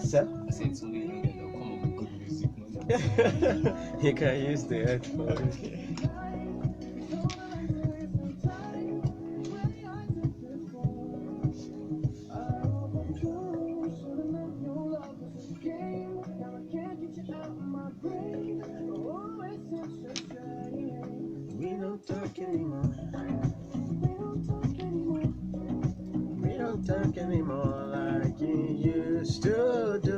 So I said to me that they'll come up with good music, not you can use the headphones. We don't talk anymore. We don't talk anymore like you used to do.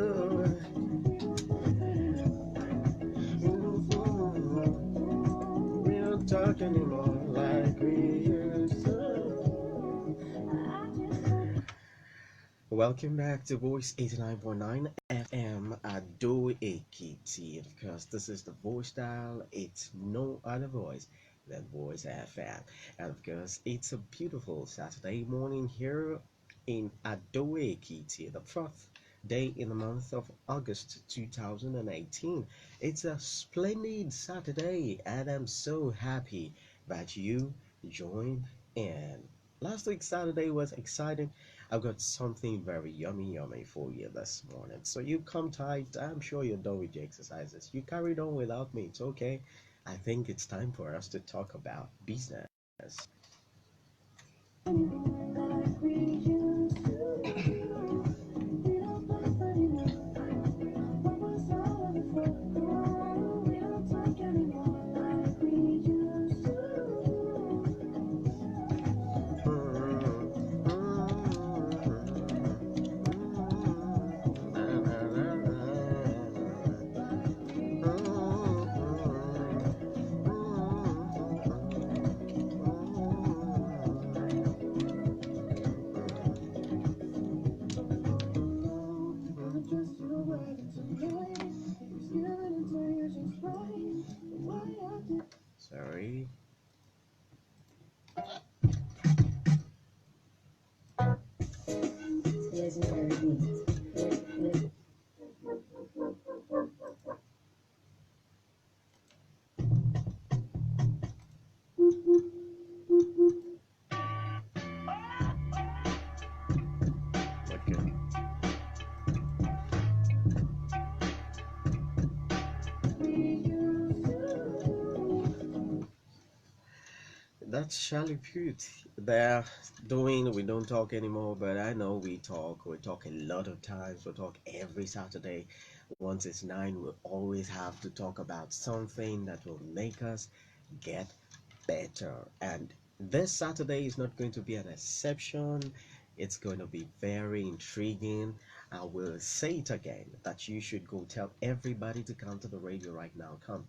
We don't talk anymore like we used to. Welcome back to Voice 89.9 FM Ado Ekiti. Of course, this is the voice dial. It's no other voice than Voice FM. And of course, it's a beautiful Saturday morning here in Ado Ekiti, the fourth day in the month of August 2018. It's a splendid Saturday, and I'm so happy that you joined in. Last week Saturday was exciting. I've got something very yummy for you this morning. So you come tight. I'm sure you're done with your exercises. You carried on without me. It's okay. I think it's time for us to talk about business. Sorry. Okay. That's Charlie Pute. They're doing We Don't Talk Anymore, but I know we talk. We talk a lot of times. We talk every Saturday. Once it's 9, we'll always have to talk about something that will make us get better. And this Saturday is not going to be an exception. It's going to be very intriguing. I will say it again that you should go tell everybody to come to the radio right now. Come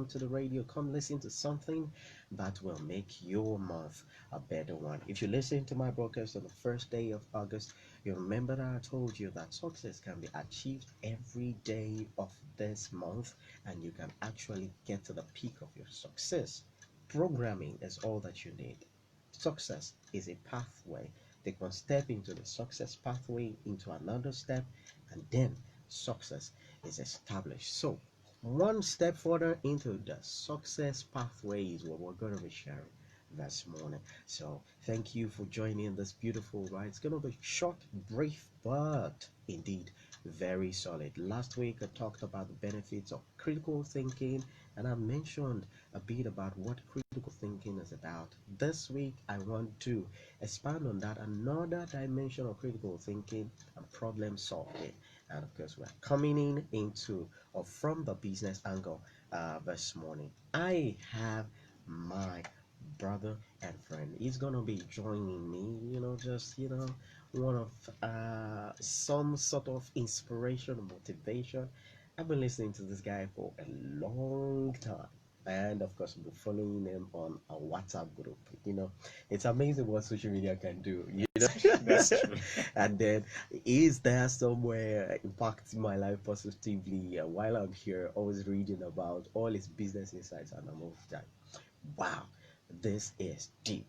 to the radio. Come listen to something that will make your month a better one. If you listen to my broadcast on the first day of August, you remember that I told you that success can be achieved every day of this month, and you can actually get to the peak of your success. Programming is all that you need. Success is a pathway. Take one step into the success pathway, into another step, and then success is established. So, one step further into the success pathway is what we're going to be sharing this morning. So, thank you for joining this beautiful ride. It's going to be short, brief, but indeed very solid. Last week, I talked about the benefits of critical thinking, and I mentioned a bit about what critical thinking is about. This week, I want to expand on that. Another dimension of critical thinking and problem solving. And of course, we're coming into or from the business angle this morning. I have my brother and friend. He's gonna be joining me, just one of some sort of inspiration, motivation. I've been listening to this guy for a long time. and of course, be following them on a WhatsApp group. It's amazing what social media can do. That's true. And then, is there somewhere impacting my life positively while I'm here, always reading about all his business insights, and I'm always like, wow, this is deep.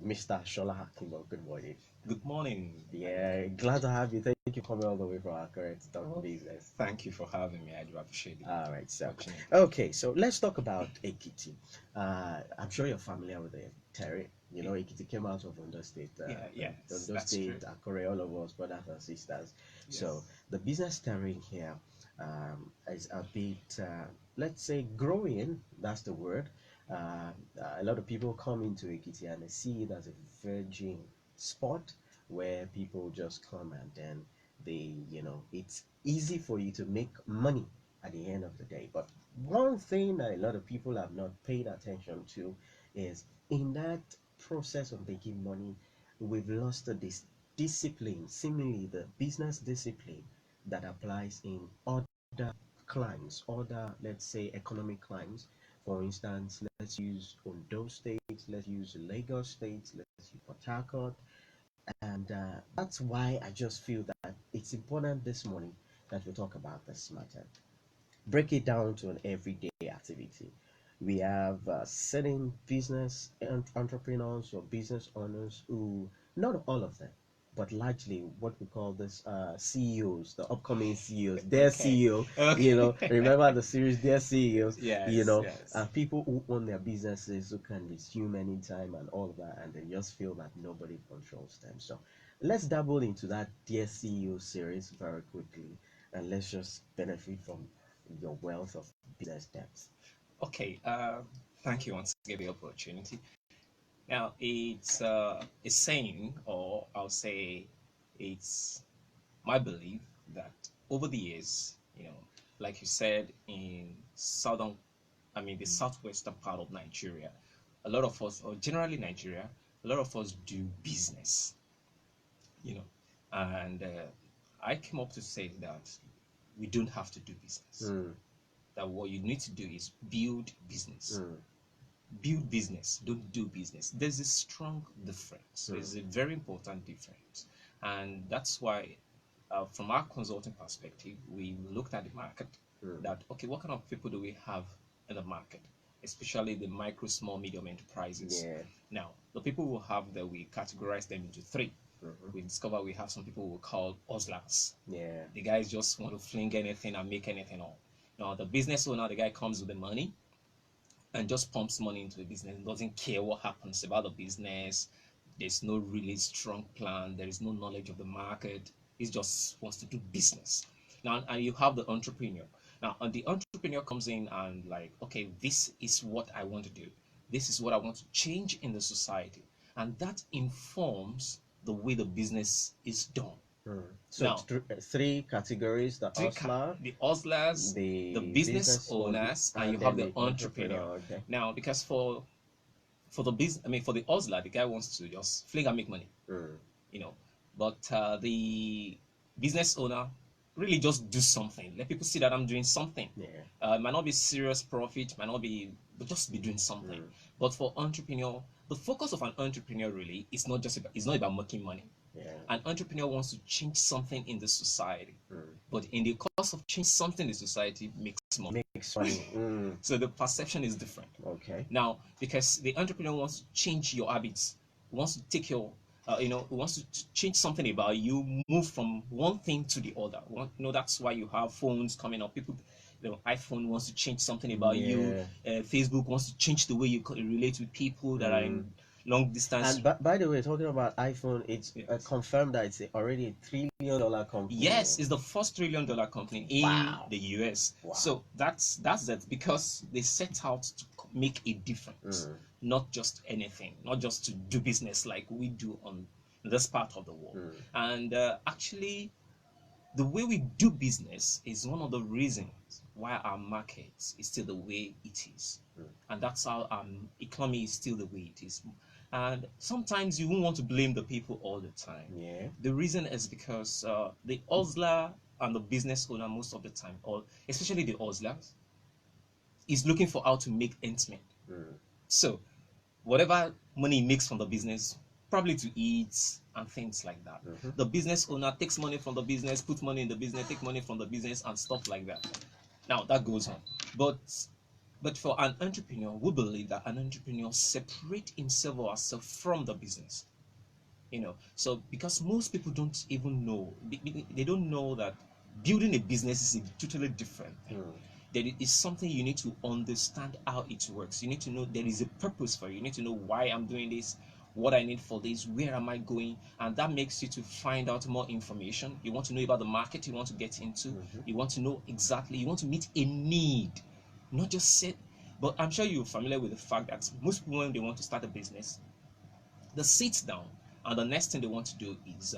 Mr. Shola Akinbo, good morning. Good morning. Yeah, glad to have you. Thank you for coming all the way from our current talk Well, business. thank you for having me. I do appreciate the All right, so opportunity. okay, so let's talk about Ekiti. I'm sure you're familiar with it, Terry. Ekiti came out of Ondo State, Yeah, yes, Ondo that's true. State, Akure, all of us, brothers and sisters. So Yes. the business terrain here is a bit, let's say, growing. That's the word. A lot of people come into Ekiti and they see it as a virgin spot where people just come and then it's easy for you to make money at the end of the day. But one thing that a lot of people have not paid attention to is in that process of making money, we've lost this discipline, seemingly the business discipline that applies in other climes, other, let's say, economic climes. For instance, let's use Ondo State, let's use Lagos State, let's use Port Harcourt, and that's why I just feel that it's important this morning that we talk about this matter. Break it down to an everyday activity. We have certain business entrepreneurs or business owners who, not all of them, but largely what we call this CEOs, the upcoming CEOs, their Okay. CEO, Okay. remember the series, their CEOs, Yes, yes. people who own their businesses who can resume anytime and all of that, and they just feel that nobody controls them. So let's dabble into that Dear CEO series very quickly, and let's just benefit from your wealth of business depth. Okay. Thank you once again for the opportunity. Now, it's a saying, or I'll say it's my belief that over the years, like you said, in the southwestern part of Nigeria, a lot of us, or generally Nigeria, a lot of us do business, you know, and I came up to say that we don't have to do business. Mm, That what you need to do is build business. mm, Build business, don't do business. There's a strong difference. mm, There's a very important difference. And that's why, from our consulting perspective, we looked at the market mm. that, okay, what kind of people do we have in the market, especially the micro, small, medium enterprises? Yeah. Now, the people we have that we categorize them into three. Mm-hmm. We discover we have some people we call hustlers. Yeah. The guys just want to fling anything and make anything up. Now, the business owner, the guy comes with the money and just pumps money into the business, doesn't care what happens about the business. There's no really strong plan, there is no knowledge of the market. He just wants to do business. Now, and you have the entrepreneur. Now, and the entrepreneur comes in and like, okay, this is what I want to do. This is what I want to change in the society. And that informs the way the business is done. Mm. So Now, three categories: the hustler, the hustlers, the the business business owner, owners, and you and have then the the entrepreneur. entrepreneur. Okay. Now, because for the business, for the hustler, the guy wants to just fling and make money, Mm. you know. But the business owner really just do something. Let people see that I'm doing something. Yeah. It might not be serious profit, might not be, but just be doing something. Mm. But for entrepreneur, the focus of an entrepreneur really is not just about, it's not about making money. Yeah. An entrepreneur wants to change something in the society, Mm. but in the course of change something in the society makes money. Makes money. Mm. So the perception is different. Okay. Now, because the entrepreneur wants to change your habits, wants to take your, wants to change something about you, move from one thing to the other. That's why you have phones coming up. People, iPhone wants to change something about you. Yeah. Facebook wants to change the way you relate with people that are Mm. in long distance. And by the way, talking about iPhone, it's Yes. confirmed that it's already $1 trillion company. Yes, it's the first $1 trillion company in Wow. the US. Wow. So that's it, because they set out to make a difference, Mm. not just anything, not just to do business like we do on this part of the world. Mm. And actually, the way we do business is one of the reasons why our market is still the way it is. Mm. And that's how our economy is still the way it is. And sometimes you won't want to blame the people all the time. Yeah. The reason is because the hustler and the business owner, most of the time, or especially the hustlers, is looking for how to make ends meet. So whatever money he makes from the business, probably to eat and things like that. The business owner takes money from the business, puts money in the business, take money from the business, and stuff like that. Now that goes on, but for an entrepreneur, we believe that an entrepreneur separate himself or herself from the business. So because most people don't even know, they don't know that building a business is a totally different thing. That it is something you need to understand how it works. You need to know there is a purpose for it. You need to know why I'm doing this, what I need for this, where am I going, and that makes you to find out more information. You want to know about the market you want to get into. You want to know exactly, you want to meet a need, not just sit. But I'm sure you're familiar with the fact that most people, when they want to start a business, they sit down and the next thing they want to do is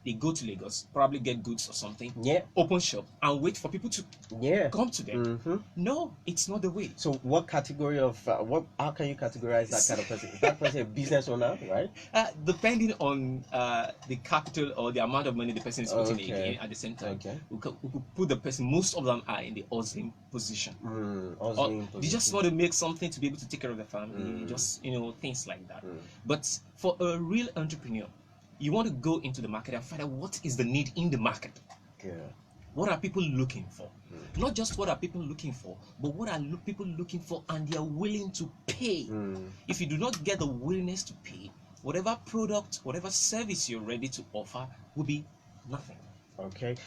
they go to Lagos, probably get goods or something, open shop, and wait for people to come to them. No, it's not the way. So what category of how can you categorize that kind of person? Is that person a business owner, right? Depending on the capital or the amount of money the person is putting in at the same time, we could put the person. Most of them are in the hustling position. They just want to make something to be able to take care of the family, just things like that. But for a real entrepreneur, you want to go into the market and find out what is the need in the market. What are people looking for? Not just what are people looking for, but what are people looking for and they are willing to pay. If you do not get the willingness to pay, whatever product, whatever service you're ready to offer will be nothing. Okay.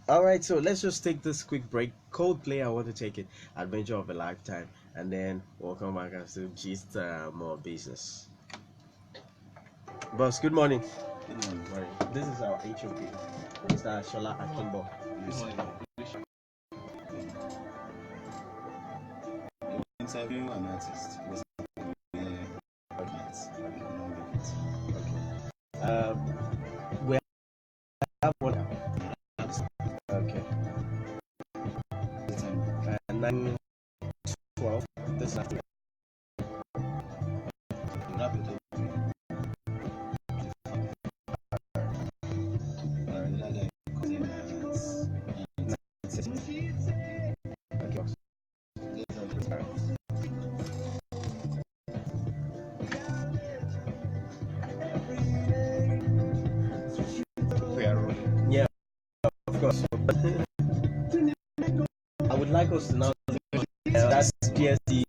All right. So let's just take this quick break. Coldplay, I want to take it. Adventure of a lifetime, and then we'll come back and still gist more business. Boss, good morning. Good morning. This is our HOP, Mr. Shola Akinbo. Interviewing an artist was we have one. Okay. 9:12. This afternoon. Yeah, of course. I would like us to now that's GST.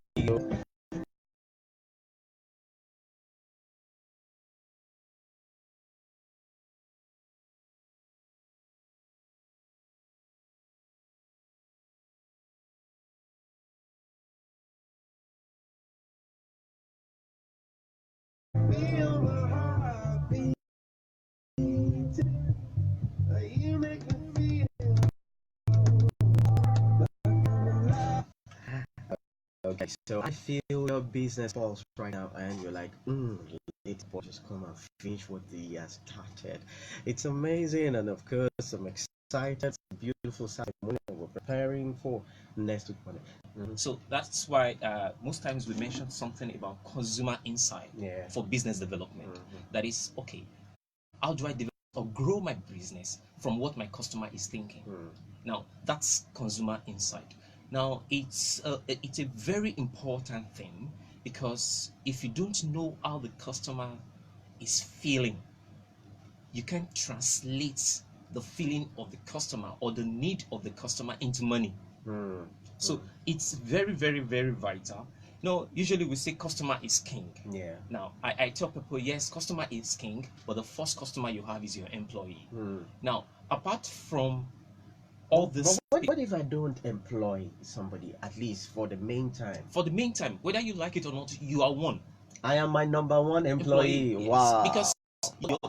Okay, so I feel your business falls right now, and you're like, let boy just come and finish what he has started. It's amazing, and of course, I'm excited. It's a beautiful ceremony we're preparing for next week Monday. So that's why most times we mention something about consumer insight for business development. That is, okay, how do I develop or grow my business from what my customer is thinking? Now, that's consumer insight. Now, it's a very important thing, because if you don't know how the customer is feeling, you can't translate the feeling of the customer or the need of the customer into money. So it's very, very, very vital. No, usually we say customer is king. Now, I tell people, yes, customer is king, but the first customer you have is your employee. Now, apart from all this, what if I don't employ somebody, at least for the meantime? For the meantime, whether you like it or not, you are one. I am my number one employee. Yes, wow. Because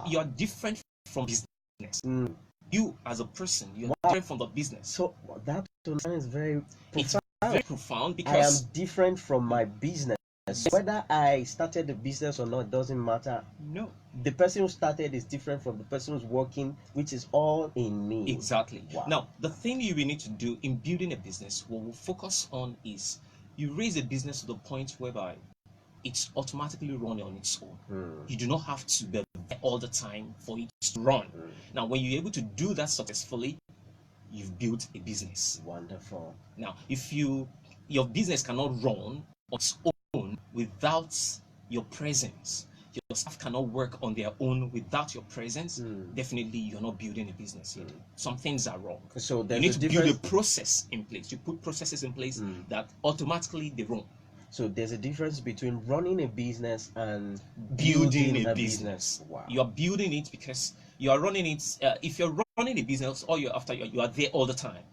you're different from business. You as a person, you're different from the business. So that is very profound. It's very profound, because I am different from my business. Whether I started the business or not doesn't matter. No. The person who started is different from the person who's working, which is all in me. Exactly. Wow. Now, the thing you will need to do in building a business, what we'll focus on is you raise a business to the point whereby it's automatically running on its own. You do not have to be there all the time for it to run. Now, when you're able to do that successfully, you've built a business. Wonderful. Now, if you your business cannot run on its own without your presence. Your staff cannot work on their own without your presence. Definitely, you're not building a business yet. Some things are wrong. So You there's need a to build a difference. process in place. You put processes in place that automatically they run. So there's a difference between running a business and Building a a business. Wow. You are building it because you are running it. If you're running a business, or you're after you are there all the time.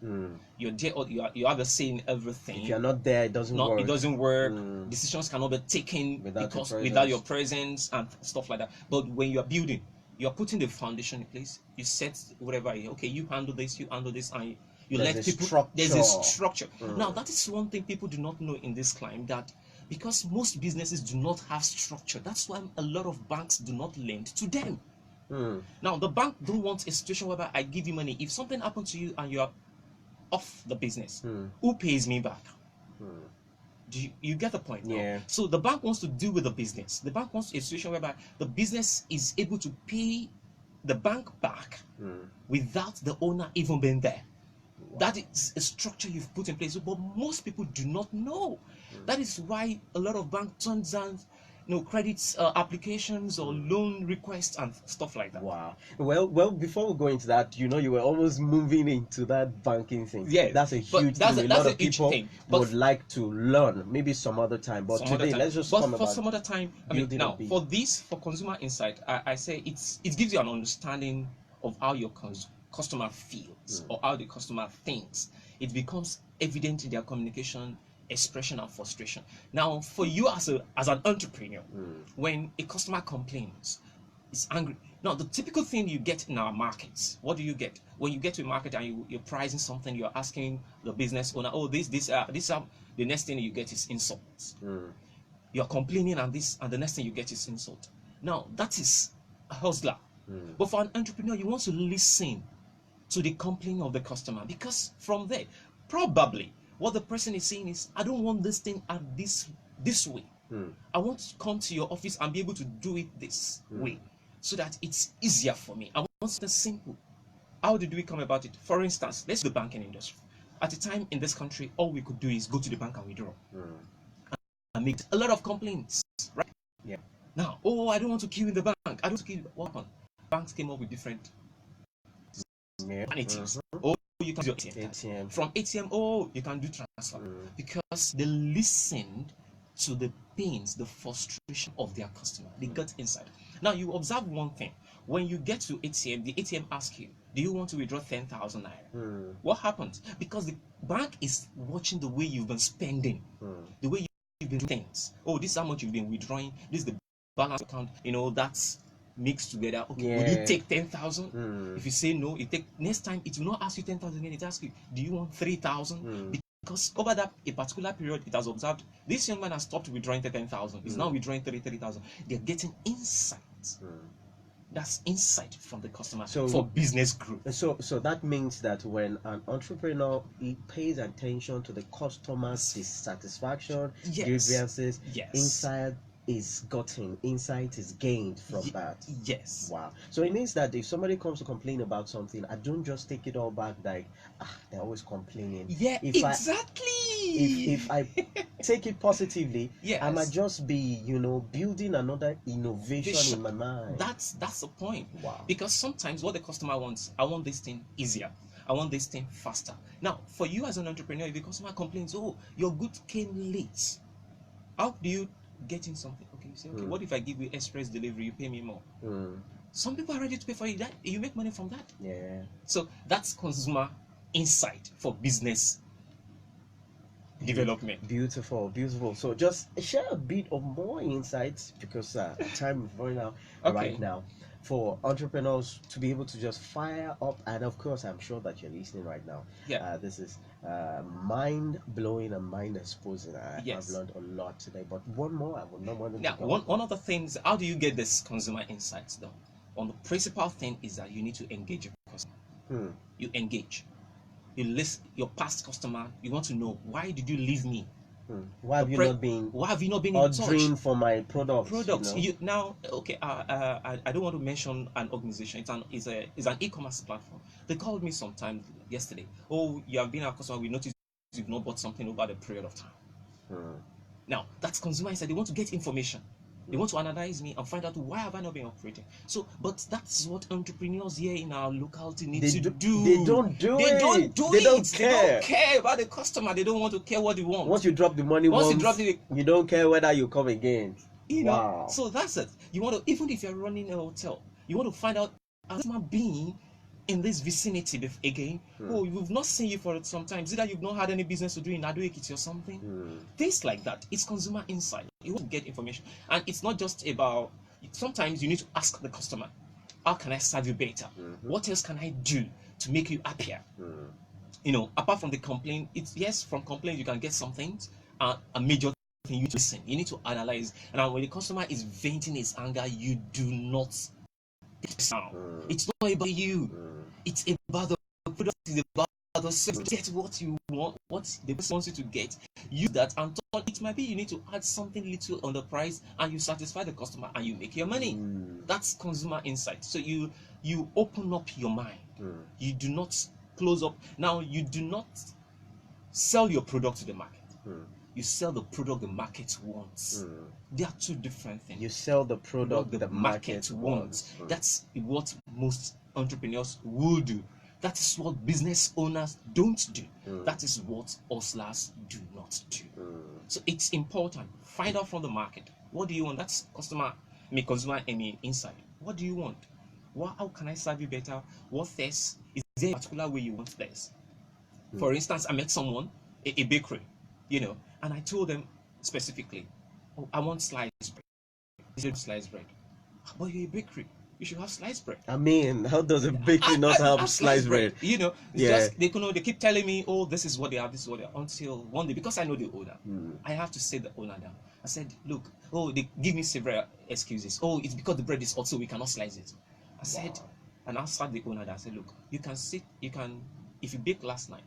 You're there. You have a say in everything. If you're not there, it doesn't work. It doesn't work. Decisions cannot be taken without your presence and stuff like that. But when you are building, you are putting the foundation in place. You set whatever. Okay, you handle this, and you There's let a people. structure. There's a structure. Now that is one thing people do not know in this climate, that because most businesses do not have structure. That's why a lot of banks do not lend to them. Now the bank don't want a situation whereby I give you money. If something happens to you and you are off the business, who pays me back? Do you get the point now? Yeah. So the bank wants to deal with the business. The bank wants a situation whereby the business is able to pay the bank back without the owner even being there. Wow. That is a structure you've put in place, but most people do not know. That is why a lot of banks turn down credits applications or loan requests and stuff like that. Wow. Well, before we go into that, you were almost moving into that banking thing. Yeah, that's a huge thing. A lot of people would like to learn. Maybe some other time, but today let's just come about some other time. I mean, now for consumer insight, I say it gives you an understanding of how your customer feels or how the customer thinks. It becomes evident in their communication, expression, and frustration. Now, for you as an entrepreneur, when a customer complains, is angry. Now, the typical thing you get in our markets, what do you get when you get to a market and you're pricing something? You're asking the business owner, "Oh, this." The next thing you get is insults. You're complaining, and the next thing you get is insult. Now, that is a hustler. But for an entrepreneur, you want to listen to the complaint of the customer, because from there, probably what the person is saying is, I don't want this thing at this way. I want to come to your office and be able to do it this way so that it's easier for me. I want something simple. How did we come about it? For instance, let's do the banking industry. At the time in this country, all we could do is go to the bank and withdraw. And make a lot of complaints, right? Yeah. Now, I don't want to queue in the bank. I don't want to queue. What happened? Banks came up with different ATMs. You can do ATM. From ATM, you can do transfer. Because they listened to the pains, the frustration of their customer. They got inside. Now, you observe one thing. When you get to ATM, the ATM asks you, do you want to withdraw 10,000 naira? What happens? Because the bank is watching the way you've been spending, the way you've been doing things. This is how much you've been withdrawing. This is the balance account. That's mixed together. Okay, would you take 10,000? If you say no, you take next time. It will not ask you 10,000 again. It asks you, do you want 3,000? Because over a particular period, it has observed this young man has stopped withdrawing 10,000. He's now withdrawing 33,000. They're getting insights. That's insight from the customer for business growth. So that means that when an entrepreneur pays attention to the customer's dissatisfaction, grievances, insight is gotten, insight is gained from that. Yes. Wow. So it means that if somebody comes to complain about something, I don't just take it all back like, they're always complaining. Yeah, exactly. If I take it positively, I might just be, building another innovation in my mind. That's the point. Wow. Because sometimes what the customer wants, I want this thing easier. I want this thing faster. Now, for you as an entrepreneur, if the customer complains, your goods came late, how do you get in something? Okay, you say, what if I give you express delivery, you pay me more? Some people are ready to pay for you. That you make money from that. Yeah. So that's consumer insight for business development. Beautiful. So just share a bit of more insights, because time is running out right now, for entrepreneurs to be able to just fire up. And of course, I'm sure that you're listening right now. This is mind blowing and mind exposing. I've learned a lot today, but one more I would not want to. Now, one of the things, how do you get this consumer insights done? The principal thing is that you need to engage your customer. You engage. You list your past customer. You want to know, why did you leave me? Why have you not been ordering for my products? Now, okay. I don't want to mention an organization. It's an e-commerce platform. They called me sometime yesterday. You have been our customer. We noticed you've not bought something over the period of time. Hmm. Now, that's consumer insight. They want to get information. They want to analyze me and find out why have I not been operating. So, but that's what entrepreneurs here in our locality need They to do, do. they don't do They it. don't do They it. don't They care. don't care about the customer. They don't want to care what they want. Once you drop the money Once once, you drop it, you don't care whether you come again. you know. Wow. So that's it. You want to, even if you're running a hotel, you want to find out as human being in this vicinity again. Oh, we've not seen you for sometimes. Either you've not had any business to do in Ado-Ekiti or something. Things like that. It's consumer insight. You want to get information, and it's not just about. Sometimes you need to ask the customer, "How can I serve you better? What else can I do to make you happier?" You know, apart from the complaint, it's yes, from complaint you can get some things. A major thing you need to listen. You need to analyze. And when the customer is venting his anger, you do not sound. It's not about you. It's about the product. It's about the service. Get what you want, what the person wants you to get. Use that, and it might be you need to add something little on the price, and you satisfy the customer, and you make your money. That's consumer insight. So you open up your mind. You do not close up. Now you do not sell your product to the market. You sell the product the market wants. They are two different things. You sell the product the market wants. That's what most entrepreneurs will do. That is what business owners don't do. That is what hustlers do not do. So it's important. Find out from the market. What do you want? That's consumer insight. What do you want? How can I serve you better? What thirst? Is there a particular way you want thirst? For instance, I met someone, a bakery, you know, and I told them specifically, "Oh, I want sliced bread." They said sliced bread. But you're a bakery. You should have sliced bread. I mean, how does a bakery not have sliced bread? You know, it's just they keep telling me, "Oh, this is what they have, this is what they have," until one day, because I know the owner, I have to sit the owner down. I said, "Look, oh, they give me several excuses. Oh, it's because the bread is hot, so we cannot slice it." I said, and I sat the owner down. I said, "Look, if you baked last night,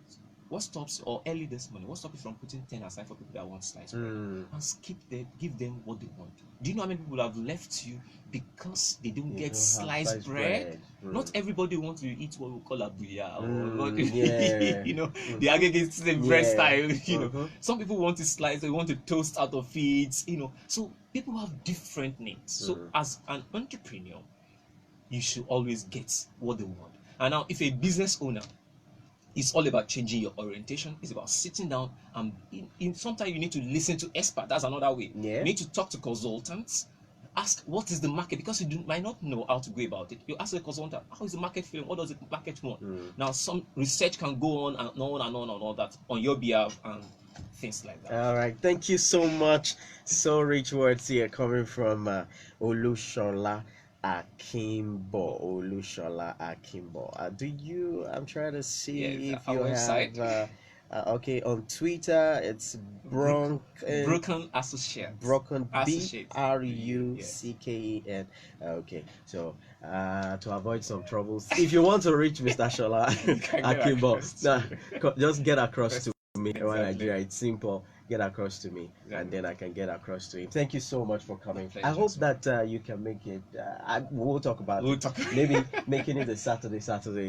what stops, or early this morning, what stops you from putting 10 aside for people that want sliced bread, and give them what they want? Do you know how many people have left you because they don't get sliced bread? Not everybody wants to eat what we call abuya, or you know, the aggregate bread style. You know, some people want to slice, they want to toast out of it. You know, so people have different needs. So as an entrepreneur, you should always get what they want. And now, if a business owner, it's all about changing your orientation. It's about sitting down, and sometimes you need to listen to experts. That's another way. You need to talk to consultants. Ask what is the market, because you might not know how to go about it. You ask the consultant, how is the market feeling? What does the market want? Now, some research can go on and on and on and all that on your behalf and things like that. All right, thank you so much. So rich words here coming from Olusola Akinbo. Olusola Akinbo. I'm trying to see if you have. Okay, on Twitter it's Brucken Associates. Brucken, Brucken. Okay, so to avoid some troubles, if you want to reach Mr. Shola Akinbo, just get across to me. Nigeria, it's simple. Get across to me, and then I can get across to him. Thank you so much for coming. I hope that you can make it. We'll talk about maybe making it a Saturday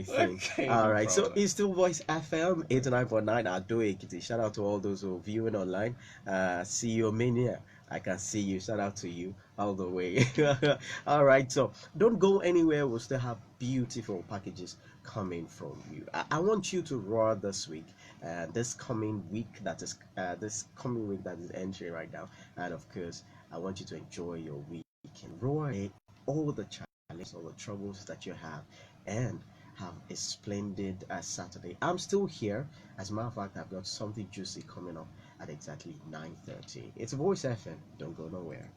thing. Okay, all no right. So problem. it's still Voice FM 89.9 Ado-Ekiti. Shout out to all those who are viewing online. CEO Mania, I can see you. Shout out to you all the way. All right. So don't go anywhere. We'll still have beautiful packages coming from you. I want you to roar this week. This coming week that is entering right now, and of course I want you to enjoy your weekend. Roar away all the challenges, all the troubles that you have, and have a splendid Saturday. I'm still here. As a matter of fact, I've got something juicy coming up at exactly 9:30. It's Voice FM. Don't go nowhere.